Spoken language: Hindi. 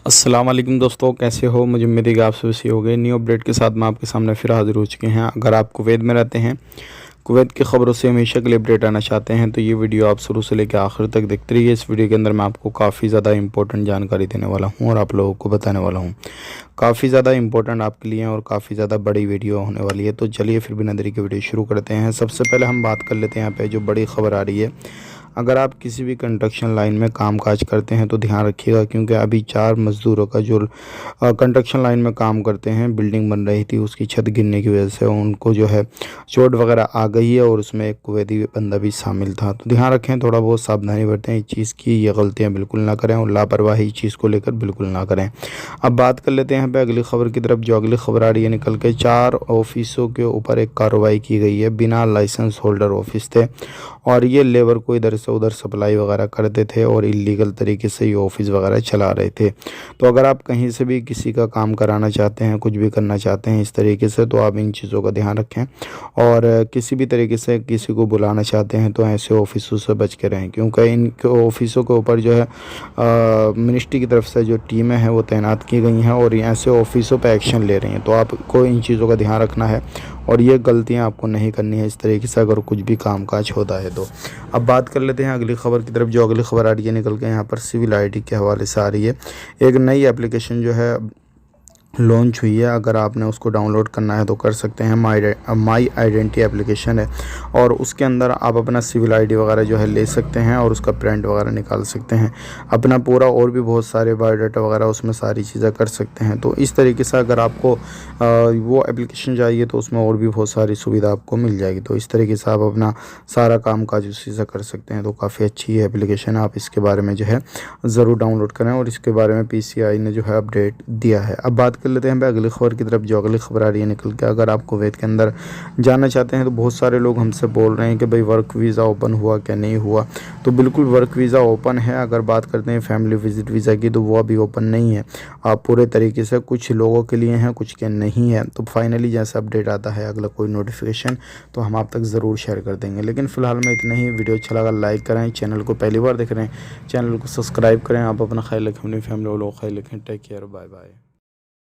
अस्सलाम वालेकुम दोस्तों, कैसे हो। मुझे उम्मीद है कि आप सभी सही हो गए। न्यू अपडेट के साथ मैं आपके सामने फिर हाजिर हो चुके हैं। अगर आप कुवैत में रहते हैं, कुवैत की ख़बरों से हमेशा के लिए अपडेट आना चाहते हैं तो ये वीडियो आप शुरू से लेकर आखिर तक देखते रहिए। इस वीडियो के अंदर मैं आपको काफ़ी ज़्यादा इंपॉर्टेंट जानकारी देने वाला हूँ और आप लोगों को बताने वाला हूँ। काफ़ी ज़्यादा इंपॉर्टेंट आपके लिए और काफ़ी ज़्यादा बड़ी वीडियो होने वाली है। तो चलिए फिर बिना देरी के वीडियो शुरू करते हैं। सबसे पहले हम बात कर लेते हैं यहाँ पे जो बड़ी खबर आ रही है। अगर आप किसी भी कंस्ट्रक्शन लाइन में कामकाज करते हैं तो ध्यान रखिएगा, क्योंकि अभी 4 मज़दूरों का जो कंस्ट्रक्शन लाइन में काम करते हैं, बिल्डिंग बन रही थी, उसकी छत गिरने की वजह से उनको जो है चोट वगैरह आ गई है और उसमें एक कुवैती बंदा भी शामिल था। तो ध्यान रखें, थोड़ा बहुत सावधानी बरतें इस चीज़ की, ये गलतियाँ बिल्कुल ना करें और लापरवाही चीज़ को लेकर बिल्कुल ना करें। अब बात कर लेते हैं यहाँ पे अगली खबर की तरफ। जो अगली खबर आ रही है निकल के, 4 ऑफिसों के ऊपर एक कार्रवाई की गई है। बिना लाइसेंस होल्डर ऑफिस थे और ये लेबर को इधर से उधर सप्लाई वगैरह करते थे और इलीगल तरीके से ये ऑफिस वगैरह चला रहे थे। तो अगर आप कहीं से भी किसी का काम कराना चाहते हैं, कुछ भी करना चाहते हैं इस तरीके से, तो आप इन चीज़ों का ध्यान रखें और किसी भी तरीके से किसी को बुलाना चाहते हैं तो ऐसे ऑफिसों से बच के रहें, क्योंकि इन ऑफिसों के ऊपर जो है मिनिस्ट्री की तरफ से जो टीमें हैं वो तैनात की गई हैं और ऐसे ऑफिसों पर एक्शन ले रही हैं। तो आपको इन चीज़ों का ध्यान रखना है और ये गलतियां आपको नहीं करनी है इस तरीके से अगर कुछ भी कामकाज होता है तो। अब बात कर लेते हैं अगली खबर की तरफ। जो अगली खबर आ रही है निकल के यहाँ पर सिविल आईडी के हवाले से आ रही है। एक नई एप्लीकेशन जो है लॉन्च हुई है। अगर आपने उसको डाउनलोड करना है तो कर सकते हैं। माई आइडेंटिटी एप्लीकेशन है और उसके अंदर आप अपना सिविल आईडी वगैरह जो है ले सकते हैं और उसका प्रिंट वगैरह निकाल सकते हैं, अपना पूरा और भी बहुत सारे बायोडाटा वगैरह उसमें सारी चीज़ें कर सकते हैं। तो इस तरीके से अगर आपको वो एप्लीकेशन चाहिए तो उसमें और भी बहुत सारी सुविधा आपको मिल जाएगी। तो इस तरीके से आप अपना सारा काम काज उसी से कर सकते हैं। तो काफ़ी अच्छी है एप्लीकेशन, आप इसके बारे में जो है ज़रूर डाउनलोड करें और इसके बारे में PCI ने जो है अपडेट दिया है। अब बात कर लेते हैं अगली खबर की तरफ। जो अगली खबर आ रही है निकल के, अगर आप कुवैत के अंदर जाना चाहते हैं तो बहुत सारे लोग हमसे बोल रहे हैं कि भाई वर्क वीज़ा ओपन हुआ क्या नहीं हुआ। तो बिल्कुल वर्क वीज़ा ओपन है। अगर बात करते हैं फैमिली विजिट वीज़ा की तो वो अभी ओपन नहीं है। आप पूरे तरीके से कुछ लोगों के लिए हैं, कुछ के नहीं है। तो फाइनली जैसा अपडेट आता है अगला कोई नोटिफिकेशन तो हम आप तक ज़रूर शेयर कर देंगे। लेकिन फ़िलहाल में इतना ही। वीडियो अच्छा लगा लाइक करें, चैनल को पहली बार देख रहे हैं चैनल को सब्सक्राइब करें। आप अपना ख्याल रखें, अपनी फैमिली वालों का ख्याल रखें। Take care, bye bye.